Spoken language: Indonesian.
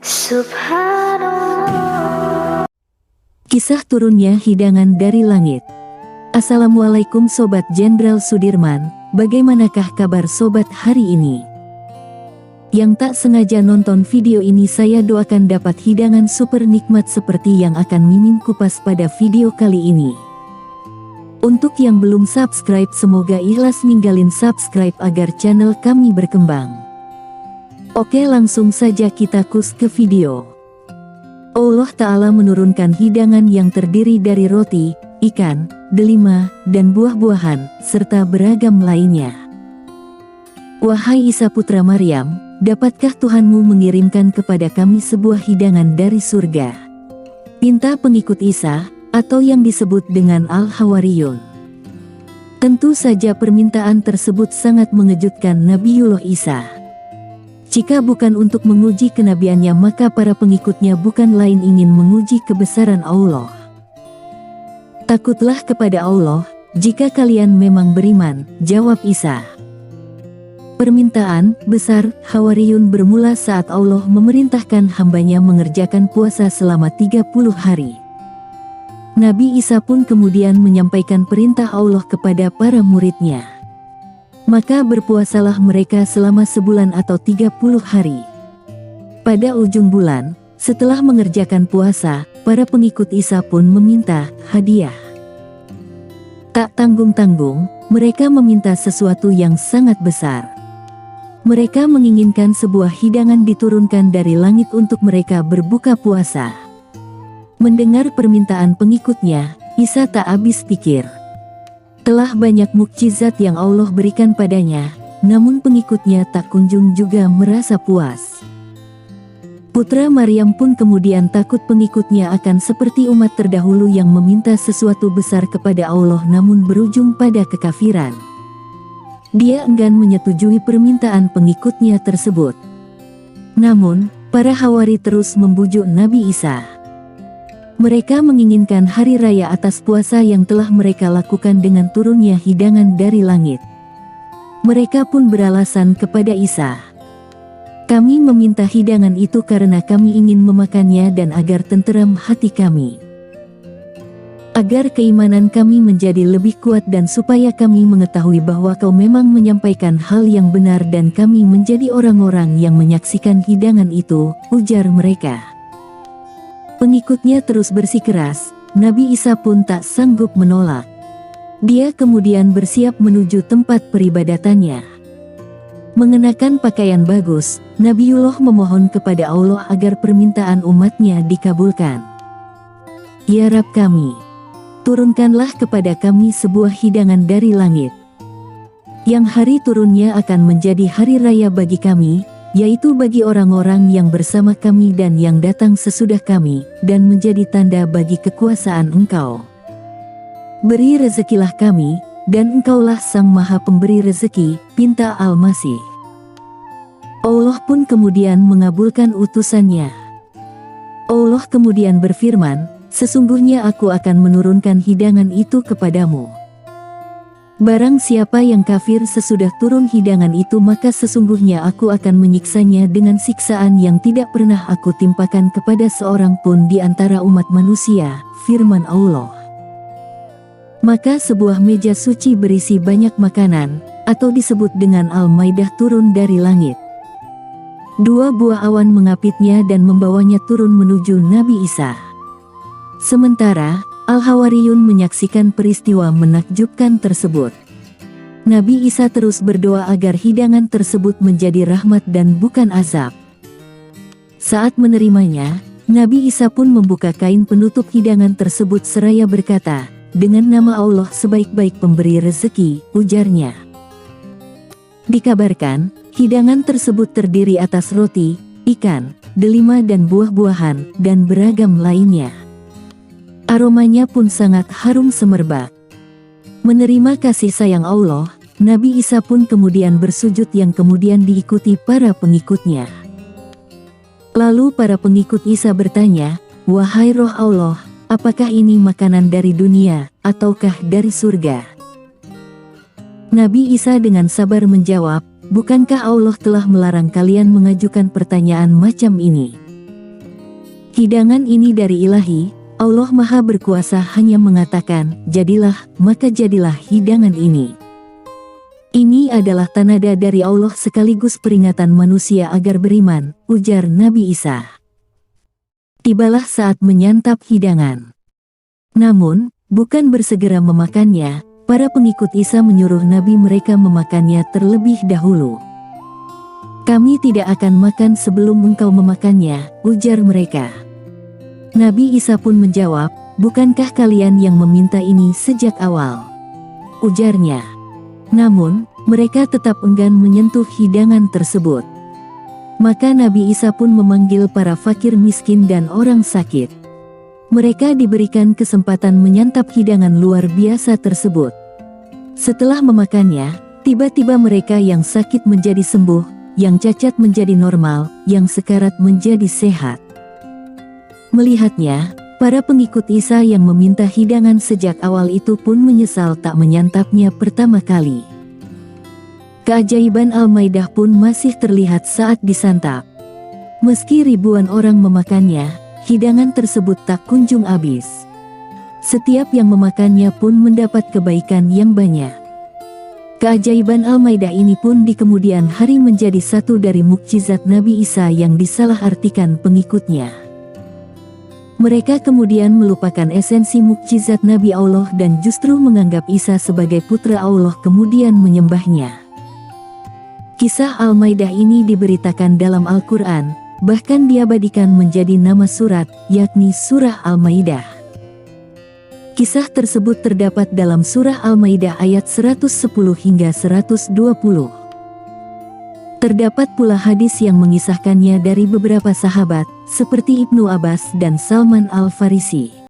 Subhanallah. Kisah turunnya hidangan dari langit. Assalamualaikum Sobat Jenderal Sudirman, bagaimanakah kabar Sobat hari ini? Yang tak sengaja nonton video ini, saya doakan dapat hidangan super nikmat seperti yang akan Mimin kupas pada video kali ini. Untuk yang belum subscribe, semoga ikhlas ninggalin subscribe agar channel kami berkembang. Oke, langsung saja kita kus ke video. Allah Ta'ala menurunkan hidangan yang terdiri dari roti, ikan, delima, dan buah-buahan, serta beragam lainnya. Wahai Isa putra Maryam, dapatkah Tuhanmu mengirimkan kepada kami sebuah hidangan dari surga? Pinta pengikut Isa, atau yang disebut dengan Al-Hawariyun. Tentu saja permintaan tersebut sangat mengejutkan Nabiullah Isa. Jika bukan untuk menguji kenabiannya, maka para pengikutnya bukan lain ingin menguji kebesaran Allah. Takutlah kepada Allah, jika kalian memang beriman, jawab Isa. Permintaan besar Hawariyun bermula saat Allah memerintahkan hambanya mengerjakan puasa selama 30 hari. Nabi Isa pun kemudian menyampaikan perintah Allah kepada para muridnya. Maka berpuasalah mereka selama sebulan atau 30 hari. Pada ujung bulan, setelah mengerjakan puasa, para pengikut Isa pun meminta hadiah. Tak tanggung-tanggung, mereka meminta sesuatu yang sangat besar. Mereka menginginkan sebuah hidangan diturunkan dari langit untuk mereka berbuka puasa. Mendengar permintaan pengikutnya, Isa tak habis pikir. Telah banyak mukjizat yang Allah berikan padanya, namun pengikutnya tak kunjung juga merasa puas. Putra Maryam pun kemudian takut pengikutnya akan seperti umat terdahulu yang meminta sesuatu besar kepada Allah namun berujung pada kekafiran. Dia enggan menyetujui permintaan pengikutnya tersebut. Namun, para Hawari terus membujuk Nabi Isa. Mereka menginginkan hari raya atas puasa yang telah mereka lakukan dengan turunnya hidangan dari langit. Mereka pun beralasan kepada Isa, "Kami meminta hidangan itu karena kami ingin memakannya dan agar tenteram hati kami. Agar keimanan kami menjadi lebih kuat dan supaya kami mengetahui bahwa Kau memang menyampaikan hal yang benar dan kami menjadi orang-orang yang menyaksikan hidangan itu," ujar mereka. Pengikutnya terus bersikeras, Nabi Isa pun tak sanggup menolak. Dia kemudian bersiap menuju tempat peribadatannya. Mengenakan pakaian bagus, Nabiullah memohon kepada Allah agar permintaan umatnya dikabulkan. "Ya Rabb kami, turunkanlah kepada kami sebuah hidangan dari langit, yang hari turunnya akan menjadi hari raya bagi kami, yaitu bagi orang-orang yang bersama kami dan yang datang sesudah kami, dan menjadi tanda bagi kekuasaan Engkau. Beri rezekilah kami, dan Engkaulah Sang Maha Pemberi Rezeki," pinta Al-Masih. Allah pun kemudian mengabulkan utusannya. Allah kemudian berfirman, "Sesungguhnya Aku akan menurunkan hidangan itu kepadamu. Barang siapa yang kafir sesudah turun hidangan itu, maka sesungguhnya Aku akan menyiksanya dengan siksaan yang tidak pernah Aku timpakan kepada seorang pun di antara umat manusia," firman Allah. Maka sebuah meja suci berisi banyak makanan, atau disebut dengan Al-Maidah, turun dari langit. 2 buah awan mengapitnya dan membawanya turun menuju Nabi Isa. Sementara Al-Hawariyun menyaksikan peristiwa menakjubkan tersebut. Nabi Isa terus berdoa agar hidangan tersebut menjadi rahmat dan bukan azab. Saat menerimanya, Nabi Isa pun membuka kain penutup hidangan tersebut seraya berkata, "Dengan nama Allah sebaik-baik pemberi rezeki," ujarnya. Dikabarkan, hidangan tersebut terdiri atas roti, ikan, delima dan buah-buahan, dan beragam lainnya. Aromanya pun sangat harum semerbak. Menerima kasih sayang Allah, Nabi Isa pun kemudian bersujud yang kemudian diikuti para pengikutnya. Lalu para pengikut Isa bertanya, "Wahai Roh Allah, apakah ini makanan dari dunia, ataukah dari surga?" Nabi Isa dengan sabar menjawab, "Bukankah Allah telah melarang kalian mengajukan pertanyaan macam ini? Hidangan ini dari ilahi, Allah Maha Berkuasa hanya mengatakan, jadilah, maka jadilah hidangan ini. Ini adalah tanda dari Allah sekaligus peringatan manusia agar beriman, ujar Nabi Isa. Tibalah saat menyantap hidangan. Namun, bukan bersegera memakannya, para pengikut Isa menyuruh Nabi mereka memakannya terlebih dahulu. Kami tidak akan makan sebelum engkau memakannya, ujar mereka. Nabi Isa pun menjawab, bukankah kalian yang meminta ini sejak awal? Ujarnya. Namun, mereka tetap enggan menyentuh hidangan tersebut. Maka Nabi Isa pun memanggil para fakir miskin dan orang sakit. Mereka diberikan kesempatan menyantap hidangan luar biasa tersebut. Setelah memakannya, tiba-tiba mereka yang sakit menjadi sembuh, yang cacat menjadi normal, yang sekarat menjadi sehat. Melihatnya, para pengikut Isa yang meminta hidangan sejak awal itu pun menyesal tak menyantapnya pertama kali. Keajaiban Al-Maidah pun masih terlihat saat disantap. Meski ribuan orang memakannya, hidangan tersebut tak kunjung habis. Setiap yang memakannya pun mendapat kebaikan yang banyak. Keajaiban Al-Maidah ini pun di kemudian hari menjadi satu dari mukjizat Nabi Isa yang disalahartikan pengikutnya. Mereka kemudian melupakan esensi mukjizat Nabi Allah dan justru menganggap Isa sebagai putra Allah kemudian menyembahnya. Kisah Al-Maidah ini diberitakan dalam Al-Quran, bahkan diabadikan menjadi nama surat, yakni Surah Al-Maidah. Kisah tersebut terdapat dalam Surah Al-Maidah ayat 110 hingga 120. Terdapat pula hadis yang mengisahkannya dari beberapa sahabat, seperti Ibnu Abbas dan Salman Al-Farisi.